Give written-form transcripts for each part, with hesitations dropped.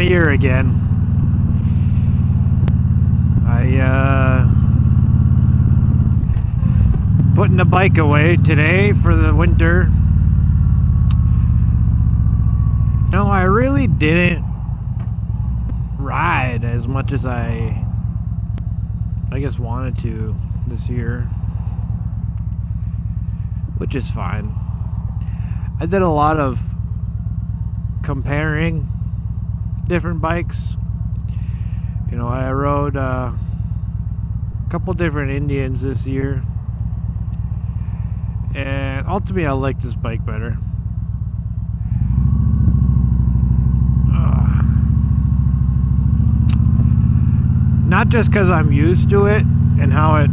of year again. Putting the bike away today for the winter. No, I really didn't ride as much as I guess wanted to this year, which is fine. I did a lot of comparing different bikes. You know, I rode a couple different Indians this year, and ultimately I like this bike better. Not just because I'm used to it and how it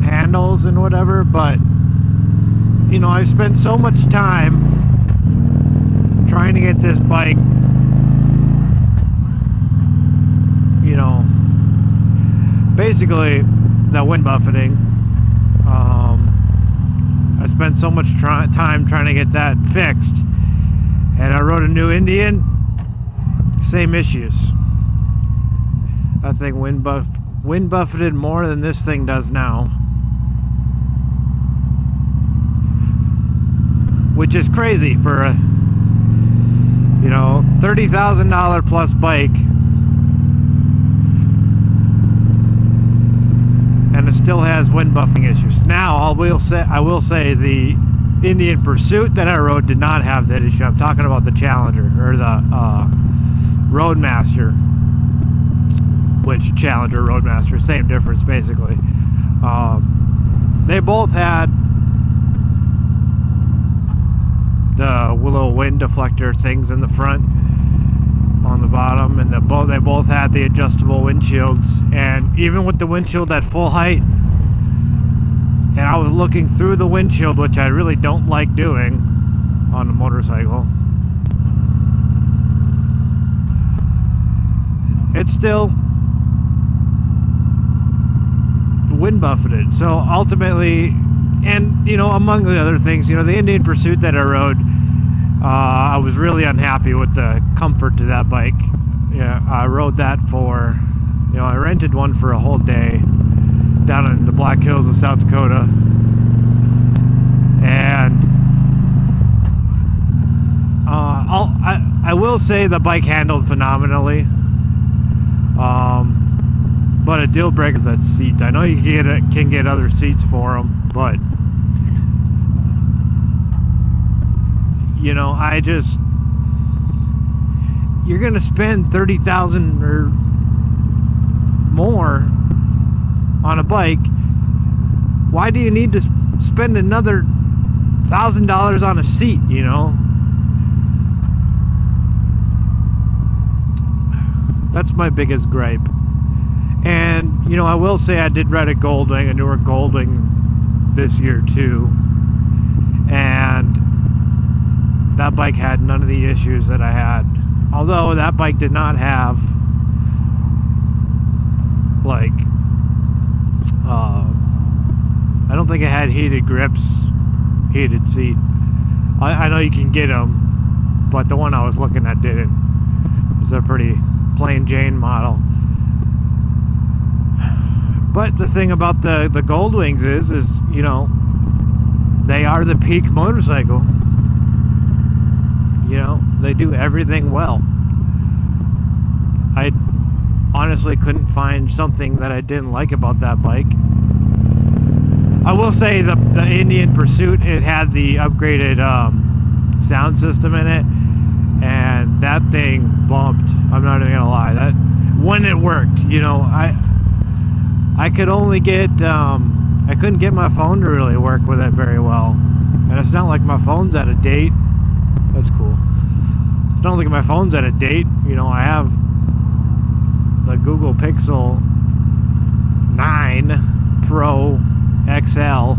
handles and whatever, but you know, I've spent so much time trying to get this bike, you know, basically the wind buffeting. I spent so much time trying to get that fixed, and I rode a new Indian, same issues. That thing wind buffeted more than this thing does now, which is crazy for a, you know, $30,000 plus bike, and it still has wind buffeting issues. Now I will say the Indian Pursuit that I rode did not have that issue. I'm talking about the Challenger, or the Roadmaster, which Challenger, Roadmaster, same difference basically. They both had the little wind deflector things in the front on the bottom, and they both had the adjustable windshields. And even with the windshield at full height, and I was looking through the windshield, which I really don't like doing on a motorcycle, it's still wind buffeted. So ultimately, and you know, among the other things, you know, the Indian Pursuit that I rode, I was really unhappy with the comfort to that bike. Yeah, I rode that for, you know, I rented one for a whole day down in the Black Hills of South Dakota, and I will say the bike handled phenomenally. But a deal breaker is that seat. I know you can get other seats for them, but you know, you're gonna spend $30,000 or more on a bike. Why do you need to spend another $1,000 on a seat? You know, that's my biggest gripe. And you know, I will say I did ride a Goldwing, a newer Goldwing, this year too, and that bike had none of the issues that I had. Although that bike did not have, like, I don't think it had heated grips, heated seat. I know you can get them, but the one I was looking at didn't. It was a pretty plain Jane model. But the thing about the Goldwings is, you know, they are the peak motorcycle. You know, they do everything well. I honestly couldn't find something that I didn't like about that bike. I will say the Indian Pursuit, it had the upgraded sound system in it, and that thing bumped. I'm not even gonna lie. That when it worked, you know, I could only get I couldn't get my phone to really work with it very well, and it's not like my phone's out of date. That's cool. It's not like my phone's out of date. You know, I have the Google Pixel 9 Pro XL,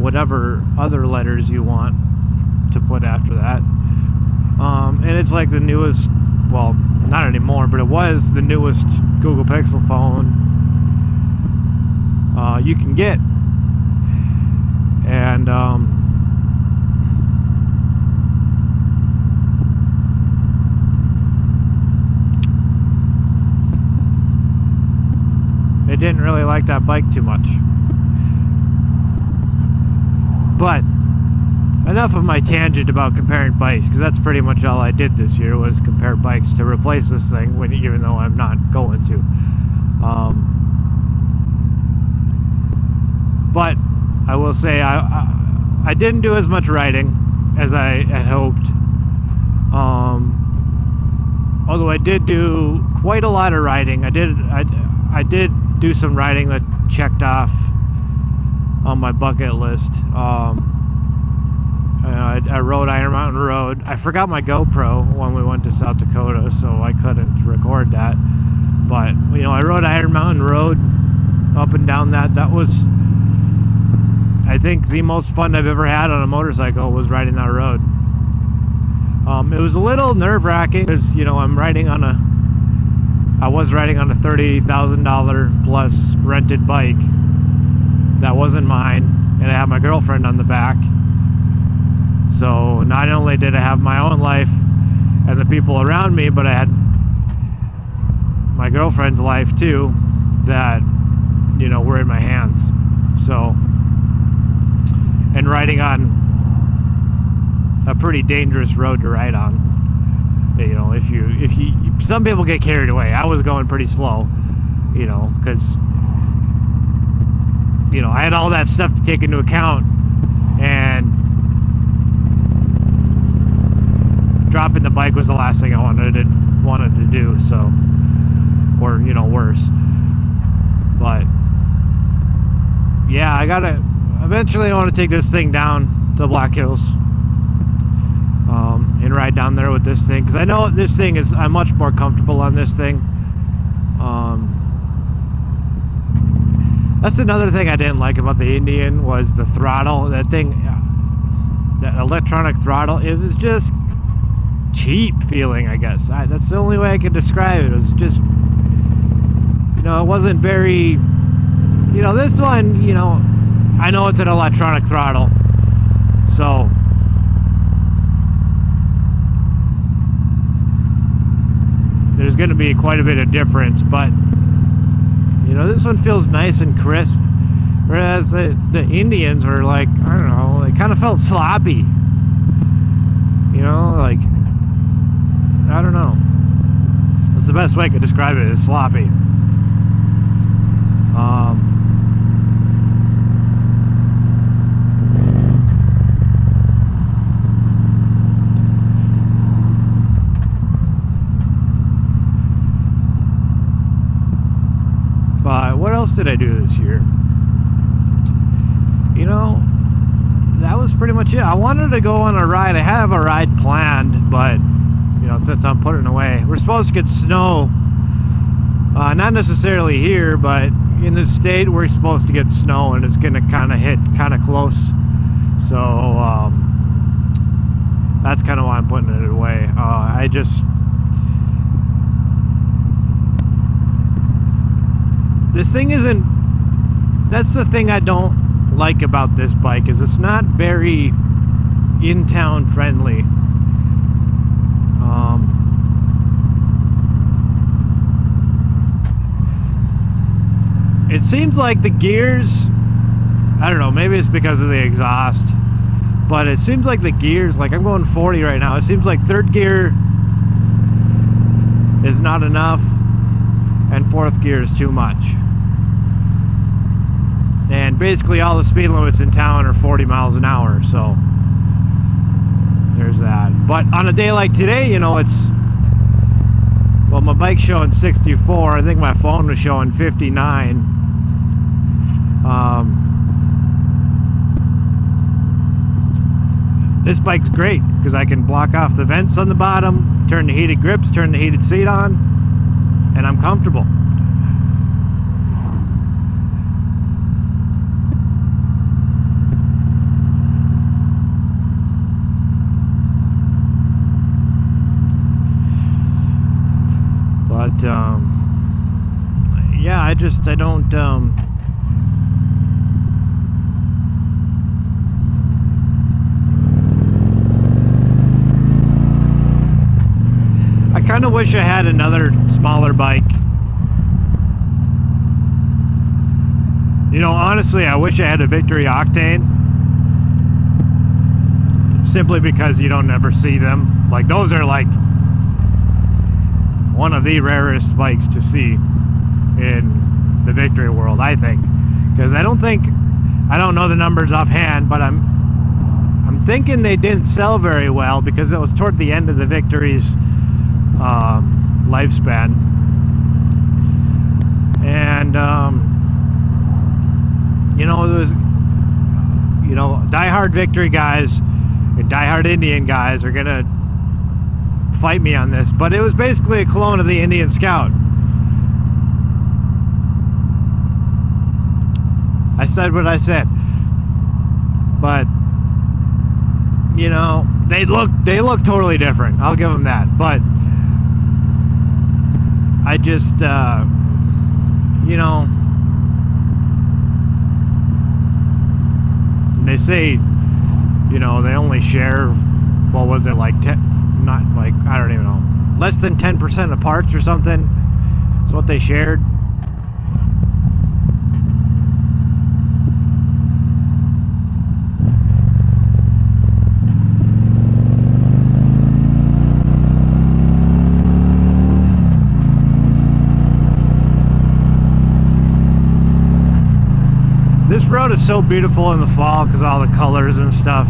whatever other letters you want to put after that. And it's like the newest, well, not anymore, but it was the newest Google Pixel phone you can get. And like that bike too much. But enough of my tangent about comparing bikes, because that's pretty much all I did this year was compare bikes to replace this thing, even though I'm not going to. But I will say I didn't do as much riding as I had hoped. Although I did do quite a lot of riding. I did do some riding that checked off on my bucket list. I rode Iron Mountain Road. I forgot my GoPro when we went to South Dakota, so I couldn't record that. But you know, I rode Iron Mountain Road up and down that. That was, I think, the most fun I've ever had on a motorcycle was riding that road. It was a little nerve-wracking because, you know, I was riding on a $30,000 plus rented bike that wasn't mine, and I had my girlfriend on the back. So not only did I have my own life and the people around me, but I had my girlfriend's life too that, you know, were in my hands. So, and riding on a pretty dangerous road to ride on. You know, if you some people get carried away. I was going pretty slow, you know, because, you know, I had all that stuff to take into account, and dropping the bike was the last thing I wanted to do. So, or, you know, worse. But yeah, eventually I want to take this thing down to Black Hills and ride down there with this thing, because I know this thing is, I'm much more comfortable on this thing. That's another thing I didn't like about the Indian was the throttle. That thing, that electronic throttle, it was just cheap feeling, I guess. That's the only way I can describe it. It was just, you know, it wasn't very, you know, this one, you know, I know it's an electronic throttle, so there's going to be quite a bit of difference, but, you know, this one feels nice and crisp, whereas the Indians were like, I don't know, they kind of felt sloppy, you know, like, I don't know. That's the best way I could describe it, is sloppy. But what else did I do this year? You know, that was pretty much it. I wanted to go on a ride. I have a ride planned, but, you know, since I'm putting it away, we're supposed to get snow. Not necessarily here, but in the state we're supposed to get snow, and it's going to kind of hit kind of close. So that's kind of why I'm putting it away. This thing isn't, that's the thing I don't like about this bike, is it's not very in-town friendly. It seems like the gears, I don't know, maybe it's because of the exhaust, but it seems like the gears, like I'm going 40 right now, it seems like third gear is not enough and fourth gear is too much. And basically all the speed limits in town are 40 miles an hour, so there's that. But on a day like today, you know, it's, well, my bike's showing 64, I think my phone was showing 59. This bike's great because I can block off the vents on the bottom, turn the heated grips, turn the heated seat on, and I'm comfortable. But yeah, I don't I kind of wish I had another smaller bike. You know, honestly, I wish I had a Victory Octane. Simply because you don't ever see them. Like, those are like one of the rarest bikes to see in the Victory world, I think. Because I don't know the numbers offhand, but I'm thinking they didn't sell very well because it was toward the end of the Victory's lifespan. And you know, there's, you know, diehard Victory guys and diehard Indian guys are gonna fight me on this, but it was basically a clone of the Indian Scout. I said what I said, but you know, they look totally different. I'll give them that, but I just you know, they say, you know, they only share, what was it, like 10, not like, I don't even know, less than 10% of parts or something. That's what they shared. This road is so beautiful in the fall because of all the colors and stuff.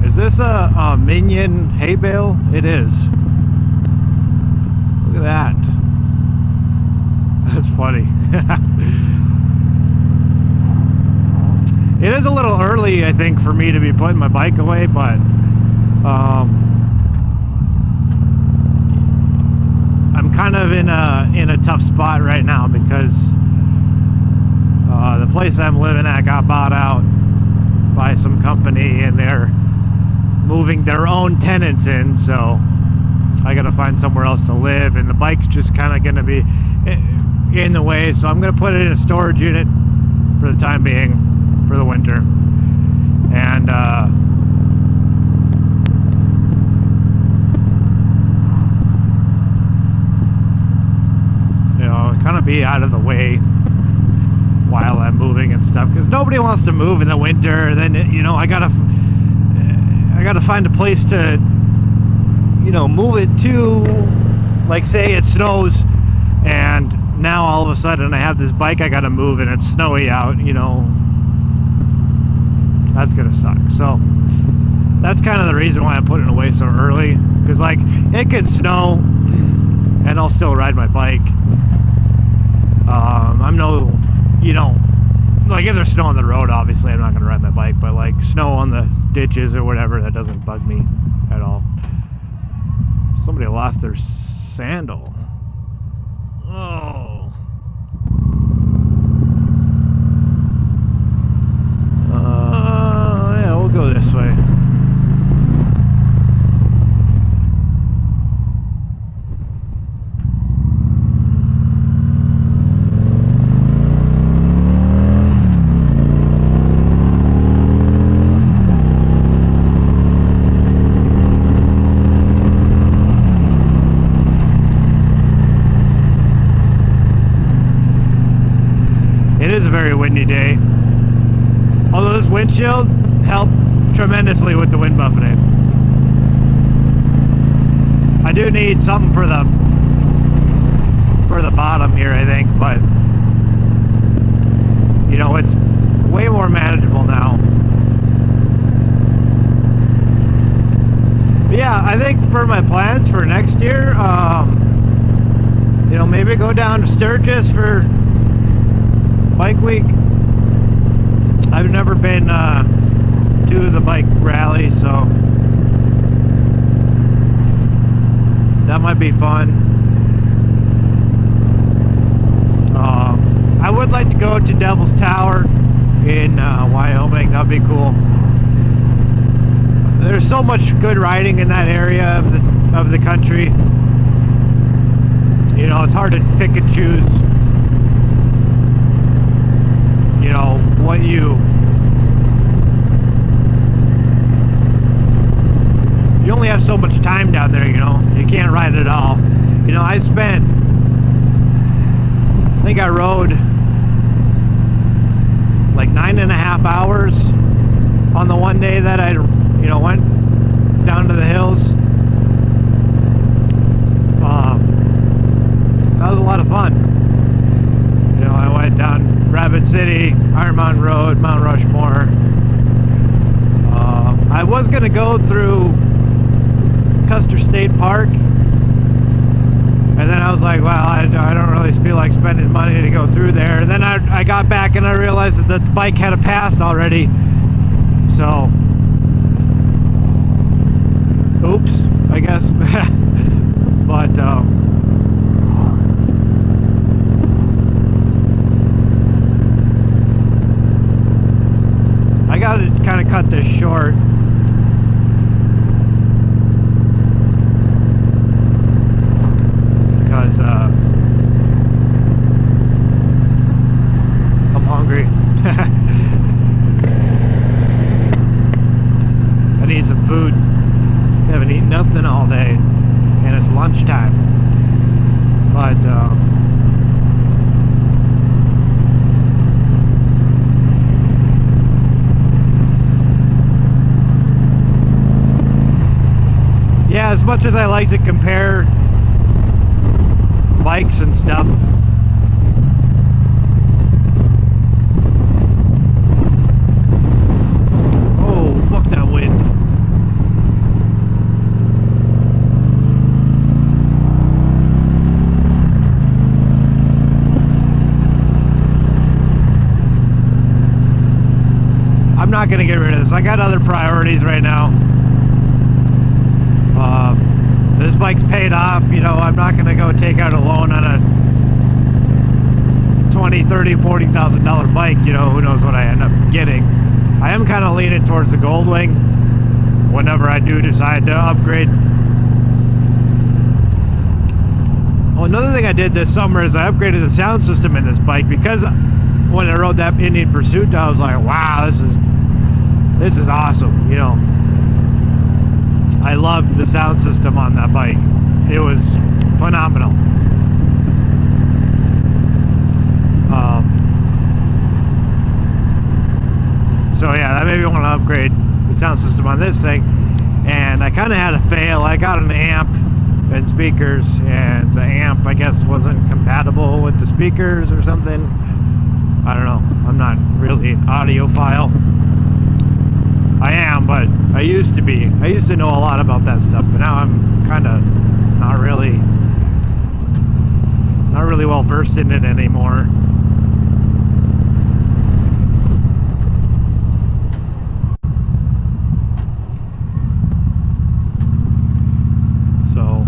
Is this a Minion hay bale? It is. Look at that. That's funny. It is a little early, I think, for me to be putting my bike away, but I'm kind of in a tough spot right now because the place I'm living at got bought out by some company and they're moving their own tenants in, so I gotta find somewhere else to live, and the bike's just kind of gonna be in the way, so I'm gonna put it in a storage unit for the time being for the winter. And you know, kind of be out of the way while I'm moving and stuff, because nobody wants to move in the winter. Then, you know, I gotta find a place to, you know, move it to. Like, say it snows and now all of a sudden I have this bike I gotta move and it's snowy out, you know, that's gonna suck. So that's kind of the reason why I'm putting it away so early, because like, it could snow and I'll still ride my bike. I'm no, you know, like if there's snow on the road, obviously I'm not gonna ride my bike, but like snow on the ditches or whatever, that doesn't bug me at all. Somebody lost their sandal. Oh. Yeah, we'll go this way. It is a very windy day. Although this windshield helped tremendously with the wind buffeting. I do need something for the bottom here, I think, but you know, it's way more manageable now. But yeah, I think for my plans for next year, you know, maybe go down to Sturgis for Bike Week. I've never been to the bike rally, so that might be fun. I would like to go to Devil's Tower in Wyoming. That'd be cool. There's so much good riding in that area of the country. You know, it's hard to pick and choose, you know, what you you only have so much time down there, you know. You can't ride it all. You know, I think I rode like 9.5 hours on the one day that I, you know, went down to the hills. That was a lot of fun. You know, I went down Rapid City, Iron Mountain Road, Mount Rushmore. I was going to go through Custer State Park, and then I was like, well, I don't really feel like spending money to go through there. And then I got back and I realized that the bike had a pass already. So, oops, I guess. But, I gotta kind of cut this short. Because, I'm hungry. I need some food. I haven't eaten nothing all day, and it's lunchtime. But yeah, as much as I like to compare bikes and stuff, oh, fuck that wind. I'm not gonna get rid of this. I got other priorities right now. This bike's paid off. You know, I'm not gonna go take out a loan on a $20,000, $30,000, $40,000 bike. You know, who knows what I end up getting. I am kind of leaning towards the Goldwing whenever I do decide to upgrade. Well, another thing I did this summer is I upgraded the sound system in this bike, because when I rode that Indian Pursuit, I was like, wow, this is awesome, you know. I loved the sound system on that bike. It was phenomenal. So yeah, that made me want to upgrade the sound system on this thing. And I kind of had a fail. I got an amp and speakers, and the amp, I guess, wasn't compatible with the speakers or something. I don't know. I'm not really an audiophile. I am, but I used to be. I used to know a lot about that stuff, but now I'm kind of not really well versed in it anymore. So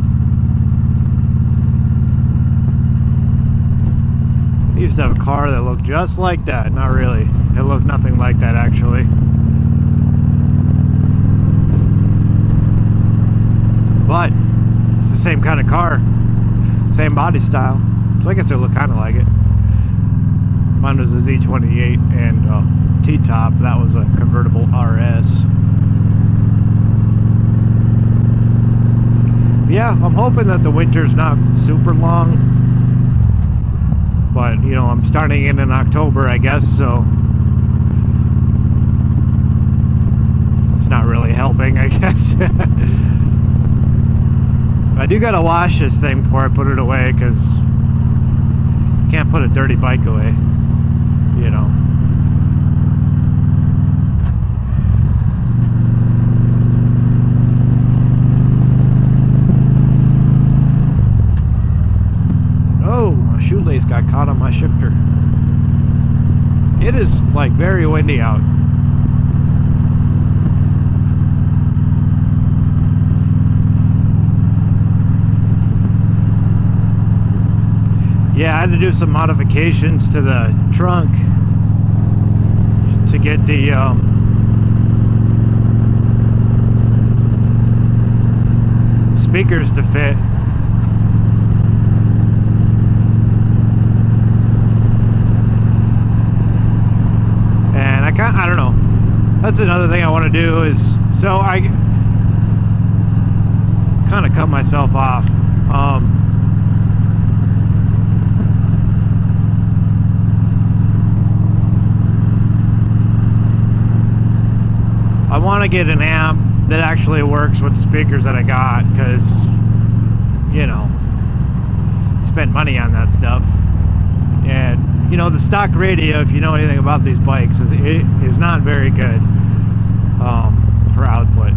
I used to have a car that looked just like that. Not really. It looked nothing like that, actually. But it's the same kind of car, same body style, so I guess they look kind of like it. Mine was a Z28 and T-top. That was a convertible RS. Yeah, I'm hoping that the winter's not super long, but you know, I'm starting in October, I guess, so it's not really helping, I guess. I do gotta wash this thing before I put it away, because you can't put a dirty bike away, you know. Oh, my shoelace got caught on my shifter. It is like very windy out. Yeah, I had to do some modifications to the trunk to get the speakers to fit. And I don't know. That's another thing I want to do is, so kind of cut myself off. I want to get an amp that actually works with the speakers that I got, because, you know, spent money on that stuff. And, you know, the stock radio, if you know anything about these bikes, it is not very good for output.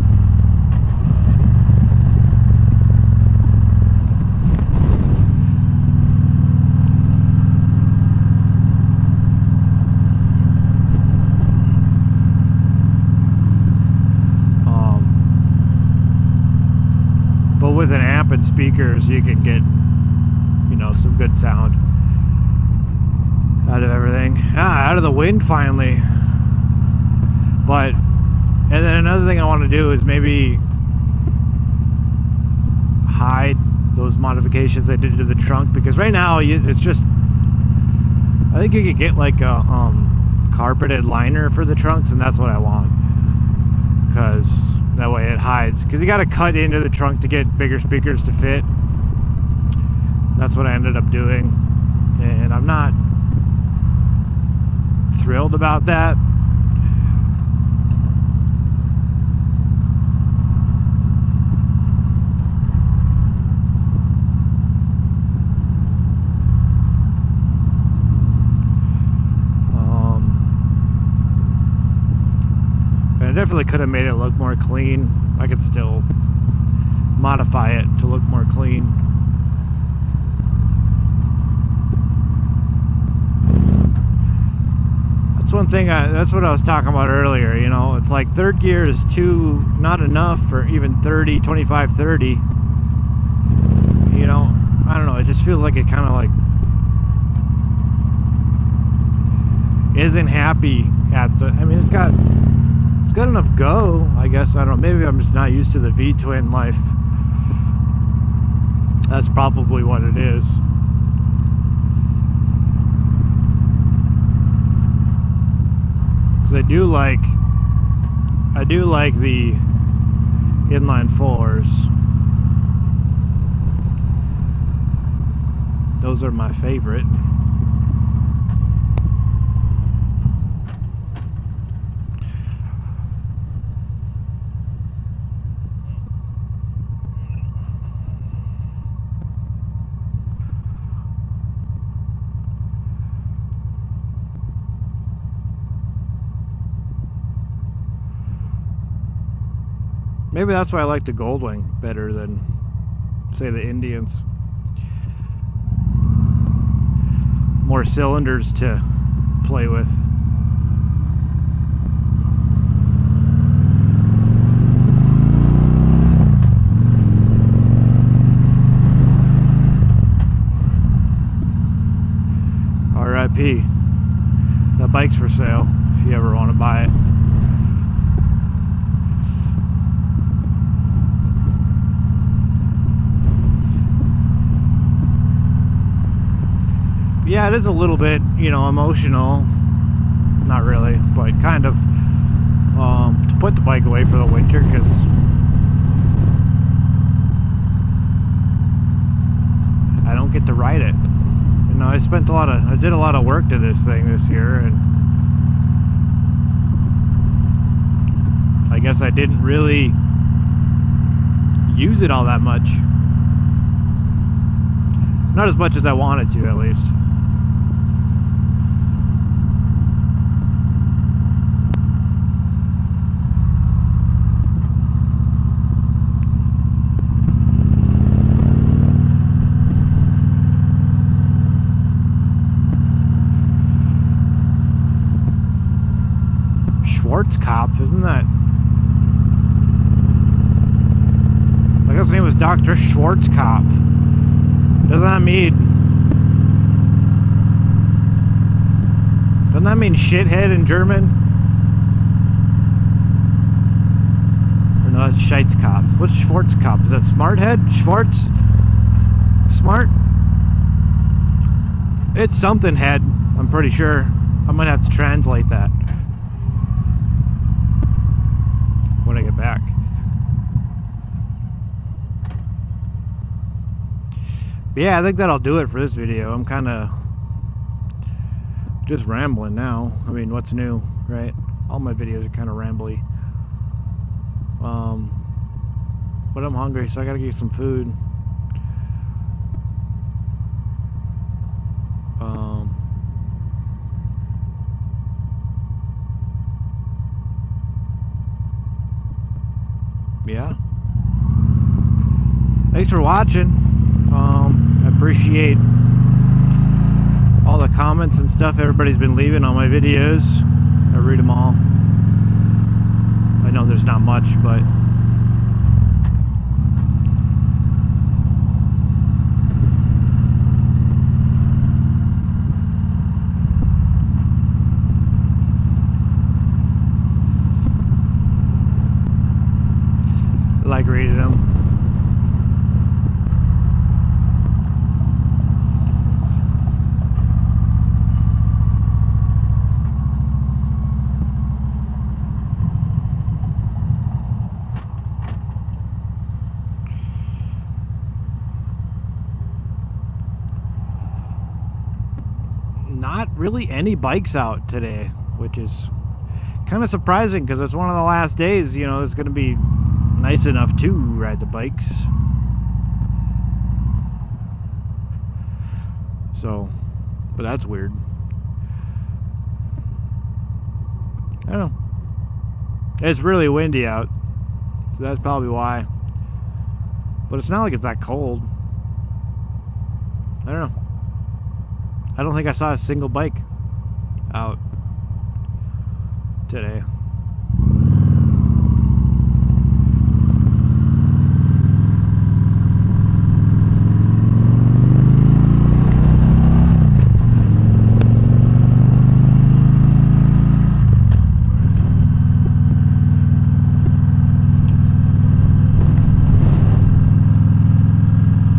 But with an amp and speakers, you can get, you know, some good sound out of everything. Out of the wind finally. But, and then another thing I want to do is maybe hide those modifications I did to the trunk, because right now it's just, I think you could get like a carpeted liner for the trunks, and that's what I want, because that way it hides, because you got to cut into the trunk to get bigger speakers to fit. That's what I ended up doing, and I'm not thrilled about that. I definitely could have made it look more clean. I could still modify it to look more clean. That's one thing, that's what I was talking about earlier, you know, it's like third gear is not enough for even 30, 25, 30. You know, I don't know, it just feels like it kind of like isn't happy at the, I mean, it's got enough go, I guess. I don't know, maybe I'm just not used to the V-twin life. That's probably what it is. Because I do like the inline fours. Those are my favorite. Maybe that's why I like the Goldwing better than, say, the Indians. More cylinders to play with. RIP. That bike's for sale if you ever want to buy it. Yeah, it is a little bit, you know, emotional. Not really, but kind of, to put the bike away for the winter, because I don't get to ride it. You know, I did a lot of work to this thing this year, and I guess I didn't really use it all that much. Not as much as I wanted to, at least. Schwarzkopf, isn't that? I guess his name was Dr. Schwarzkopf. Doesn't that mean shithead in German? Or no, that's Scheitzkopf. What's Schwarzkopf? Is that Smarthead? Schwartz? Smart? It's something head, I'm pretty sure. I might have to translate that when I get back. Yeah, I think that'll do it for this video. I'm kind of just rambling now. I mean, what's new, right? All my videos are kind of rambly. But I'm hungry, so I gotta get some food. Yeah. Thanks for watching. I appreciate all the comments and stuff everybody's been leaving on my videos. I read them all. I know there's not much, but I like reading them. Not really any bikes out today, which is kind of surprising because it's one of the last days, you know, it's going to be nice enough to ride the bikes. So, but that's weird. I don't know. It's really windy out, so that's probably why. But it's not like it's that cold. I don't know. I don't think I saw a single bike out today.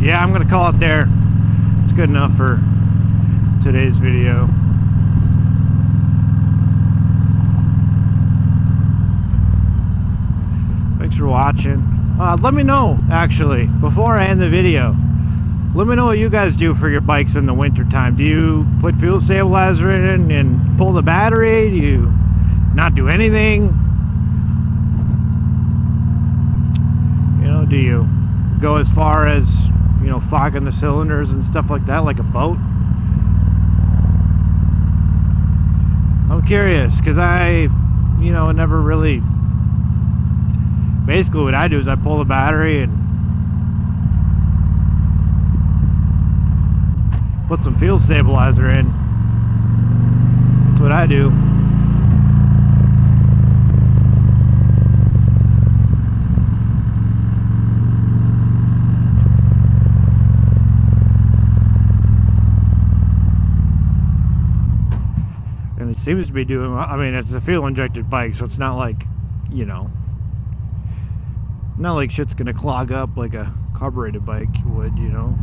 Yeah, I'm gonna call it there. It's good enough for today's video. Thanks for watching. Let me know, actually, before I end the video, let me know what you guys do for your bikes in the winter time. Do you put fuel stabilizer in and pull the battery? Do you not do anything? You know, do you go as far as, you know, fogging the cylinders and stuff like that, like a boat? I'm curious, because I, you know, never really, basically what I do is I pull the battery and put some fuel stabilizer in. That's what I do. Seems to be doing, I mean, it's a fuel injected bike, so it's not like, you know, not like shit's gonna clog up like a carbureted bike would, you know.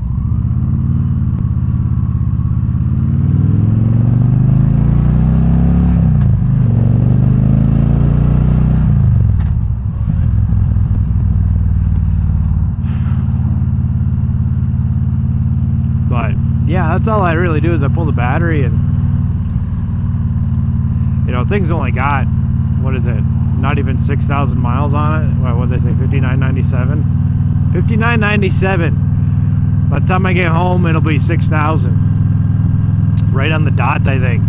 But yeah, that's all I really do is I pull the battery and, you know, things only got, what is it, not even 6,000 miles on it. Well, what did they say, 5997? 5997. By the time I get home, it'll be 6,000. Right on the dot, I think.